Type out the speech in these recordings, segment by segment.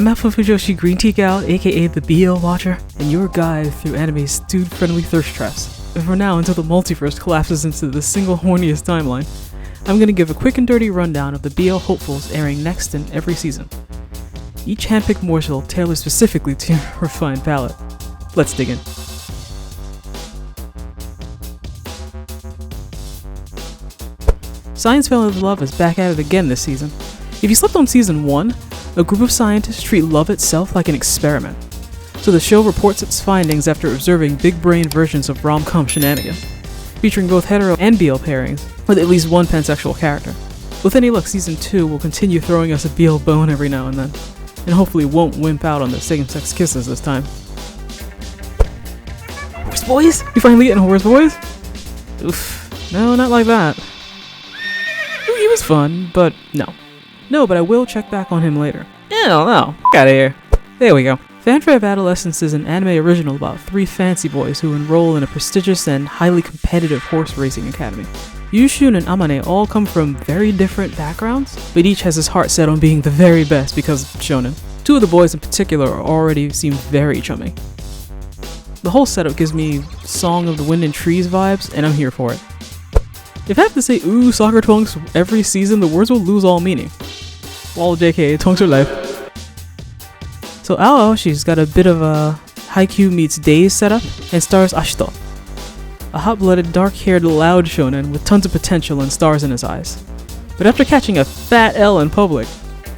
I'm Alpha Fujoshi Green Tea Gal, aka the BL Watcher, and your guide through anime's dude-friendly thirst traps. And for now, until the multiverse collapses into the single horniest timeline, I'm gonna give a quick and dirty rundown of the BL hopefuls airing next in every season. Each handpicked morsel tailored specifically to your refined palate. Let's dig in. Science Fell in Love is back at it again this season. If you slept on season 1, a group of scientists treat love itself like an experiment. So the show reports its findings after observing big-brain versions of rom-com shenanigans, featuring both hetero and BL pairings, with at least one pansexual character. With any luck, season 2 will continue throwing us a BL bone every now and then, and hopefully won't wimp out on the same-sex kisses this time. Horse boys? You finally getting horse boys? Oof, no, not like that. He was fun, but no. No, but I will check back on him later. Ew, no, get out of here. There we go. Fanfare of Adolescence is an anime original about 3 fancy boys who enroll in a prestigious and highly competitive horse racing academy. Yushun and Amane all come from very different backgrounds, but each has his heart set on being the very best because shonen. 2 of the boys in particular already seem very chummy. The whole setup gives me Song of the Wind and Trees vibes, and I'm here for it. If I have to say ooh soccer tonks every season, the words will lose all meaning. Wall JK, tonks are life. So Aoyoshi's got a bit of a Haikyuu meets Days setup and stars Ashito, a hot-blooded, dark-haired, loud shonen with tons of potential and stars in his eyes. But after catching a fat L in public,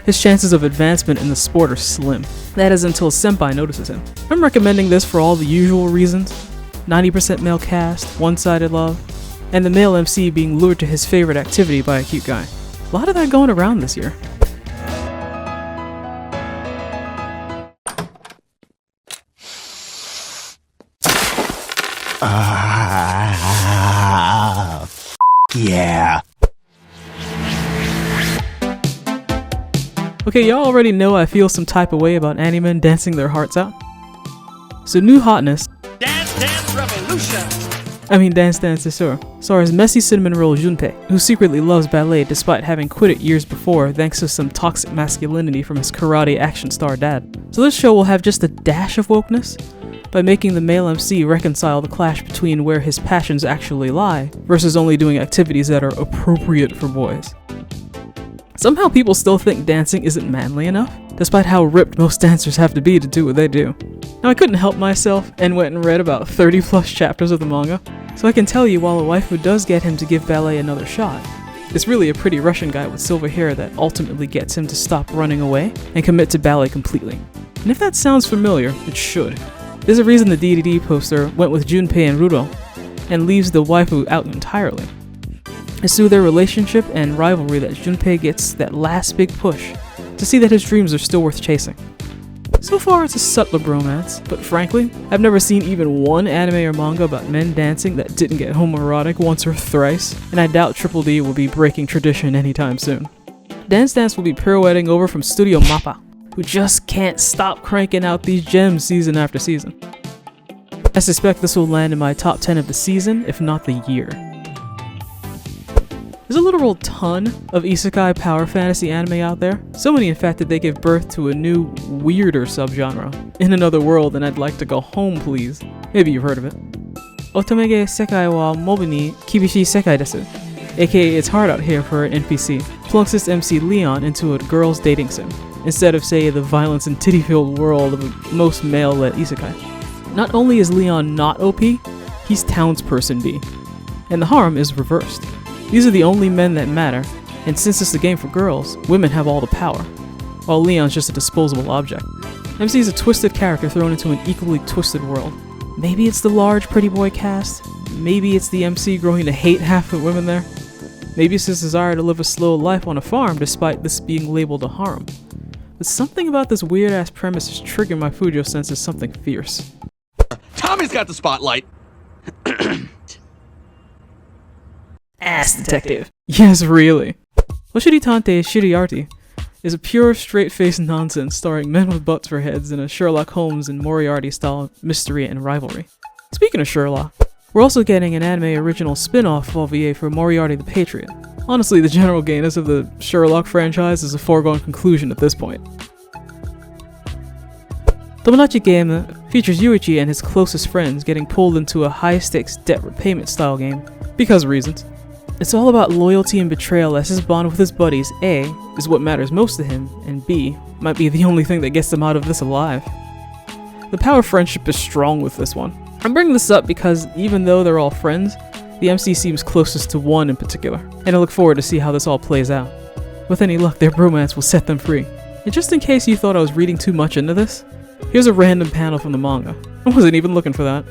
his chances of advancement in the sport are slim. That is until Senpai notices him. I'm recommending this for all the usual reasons: 90% male cast, one-sided love, and the male MC being lured to his favorite activity by a cute guy. A lot of that going around this year. Yeah. Okay, y'all already know I feel some type of way about anime dancing their hearts out. So New Hotness, Dance Dance Revolution! Dance Dance is sure, stars messy cinnamon roll Junpei, who secretly loves ballet despite having quit it years before thanks to some toxic masculinity from his karate action star dad. So this show will have just a dash of wokeness by making the male MC reconcile the clash between where his passions actually lie versus only doing activities that are appropriate for boys. Somehow people still think dancing isn't manly enough, despite how ripped most dancers have to be to do what they do. Now I couldn't help myself and went and read about 30 plus chapters of the manga, so I can tell you while a waifu does get him to give ballet another shot, it's really a pretty Russian guy with silver hair that ultimately gets him to stop running away and commit to ballet completely. And if that sounds familiar, it should. There's a reason the DDD poster went with Junpei and Ruro, and leaves the waifu out entirely. It's through their relationship and rivalry that Junpei gets that last big push to see that his dreams are still worth chasing. So far it's a subtle bromance, but frankly, I've never seen even one anime or manga about men dancing that didn't get homoerotic once or thrice, and I doubt Triple D will be breaking tradition anytime soon. Dance Dance will be pirouetting over from Studio Mappa, who just can't stop cranking out these gems season after season. I suspect this will land in my top 10 of the season, if not the year. There's a literal ton of isekai power fantasy anime out there, so many in fact that they give birth to a new, weirder subgenre. In another world and I'd like to go home please. Maybe you've heard of it. Otomege sekai wa mobu ni kibishii sekai desu, aka it's hard out here for an NPC, plunks this MC Leon into a girl's dating sim, instead of say the violence and titty-filled world of a most male-led isekai. Not only is Leon not OP, he's townsperson B, and the harm is reversed. These are the only men that matter, and since it's a game for girls, women have all the power, while Leon's just a disposable object. MC is a twisted character thrown into an equally twisted world. Maybe it's the large pretty boy cast, maybe it's the MC growing to hate half the women there, maybe it's his desire to live a slow life on a farm despite this being labeled a harem. But something about this weird ass premise is triggering my Fujo sense as something fierce. Tommy's got the spotlight! Ass detective. Yes, really. Oshiri Tante Shiriarty is a pure, straight-faced nonsense starring men with butts for heads in a Sherlock Holmes and Moriarty-style mystery and rivalry. Speaking of Sherlock, we're also getting an anime original spin-off OVA for Moriarty the Patriot. Honestly, the general gayness of the Sherlock franchise is a foregone conclusion at this point. Tomodachi Game features Yuichi and his closest friends getting pulled into a high-stakes debt repayment style game, because reasons. It's all about loyalty and betrayal, as his bond with his buddies, A, is what matters most to him, and B, might be the only thing that gets them out of this alive. The power of friendship is strong with this one. I'm bringing this up because even though they're all friends, the MC seems closest to one in particular, and I look forward to see how this all plays out. With any luck, their bromance will set them free. And just in case you thought I was reading too much into this, here's a random panel from the manga. I wasn't even looking for that.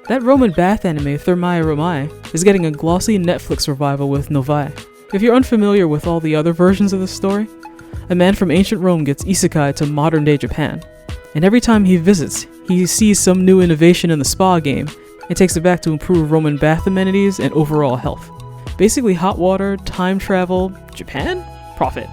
That Roman bath anime, Thermae Romae, is getting a glossy Netflix revival with Novae. If you're unfamiliar with all the other versions of this story, a man from ancient Rome gets isekai to modern-day Japan, and every time he visits, he sees some new innovation in the spa game and takes it back to improve Roman bath amenities and overall health. Basically hot water, time travel, Japan? Profit.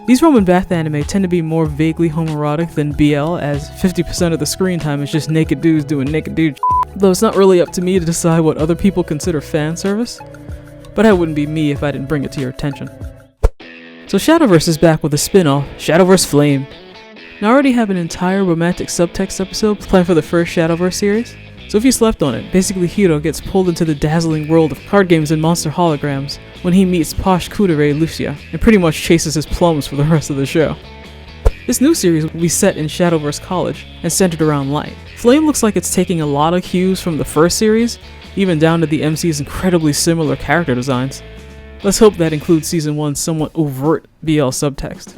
These Roman bath anime tend to be more vaguely homoerotic than BL, as 50% of the screen time is just naked dudes doing naked dude shit. Though it's not really up to me to decide what other people consider fan service, but that wouldn't be me if I didn't bring it to your attention. So Shadowverse is back with a spin-off, Shadowverse Flame. Now I already have an entire romantic subtext episode planned for the first Shadowverse series, so if you slept on it, basically Hiro gets pulled into the dazzling world of card games and monster holograms when he meets posh kudere Lucia, and pretty much chases his plums for the rest of the show. This new series will be set in Shadowverse College and centered around light. Flame looks like it's taking a lot of cues from the first series, even down to the MC's incredibly similar character designs. Let's hope that includes Season 1's somewhat overt BL subtext.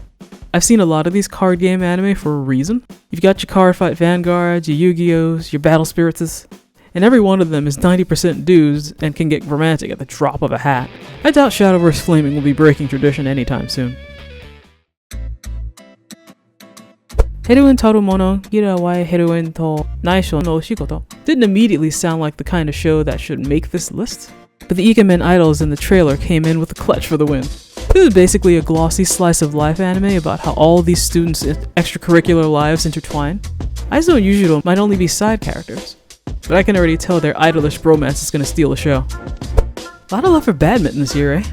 I've seen a lot of these card game anime for a reason. You've got your Card Fight Vanguards, your Yu-Gi-Ohs, your Battle Spiritus, and every one of them is 90% dudes and can get romantic at the drop of a hat. I doubt Shadowverse Flaming will be breaking tradition anytime soon. Heroin taru mono, yaoi heroin to naisho no oshikoto didn't immediately sound like the kind of show that should make this list, but the Ikemen idols in the trailer came in with a clutch for the win. This is basically a glossy slice of life anime about how all these students' extracurricular lives intertwine. Aizo and Yujiro might only be side characters, but I can already tell their idolish bromance is gonna steal the show. A lot of love for badminton this year, eh?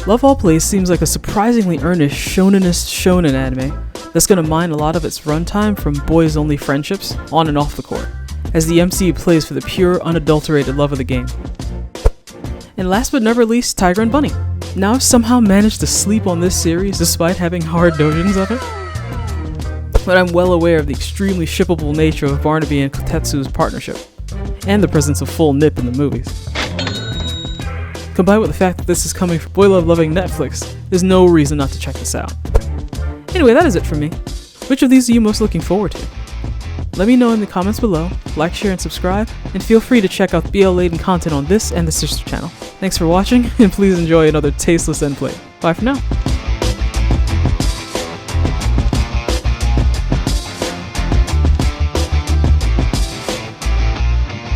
Love All Plays seems like a surprisingly earnest shonenist shonen anime that's gonna mine a lot of its runtime from boys-only friendships on and off the court, as the MC plays for the pure, unadulterated love of the game. And last but never least, Tiger and Bunny. Now I've somehow managed to sleep on this series despite having hard dojins of it. But I'm well aware of the extremely shippable nature of Barnaby and Kotetsu's partnership, and the presence of full nip in the movies. Combined with the fact that this is coming from boy love loving Netflix, there's no reason not to check this out. Anyway, that is it for me. Which of these are you most looking forward to? Let me know in the comments below, like, share, and subscribe, and feel free to check out BL-laden content on this and the sister channel. Thanks for watching, and please enjoy another tasteless endplay. Bye for now.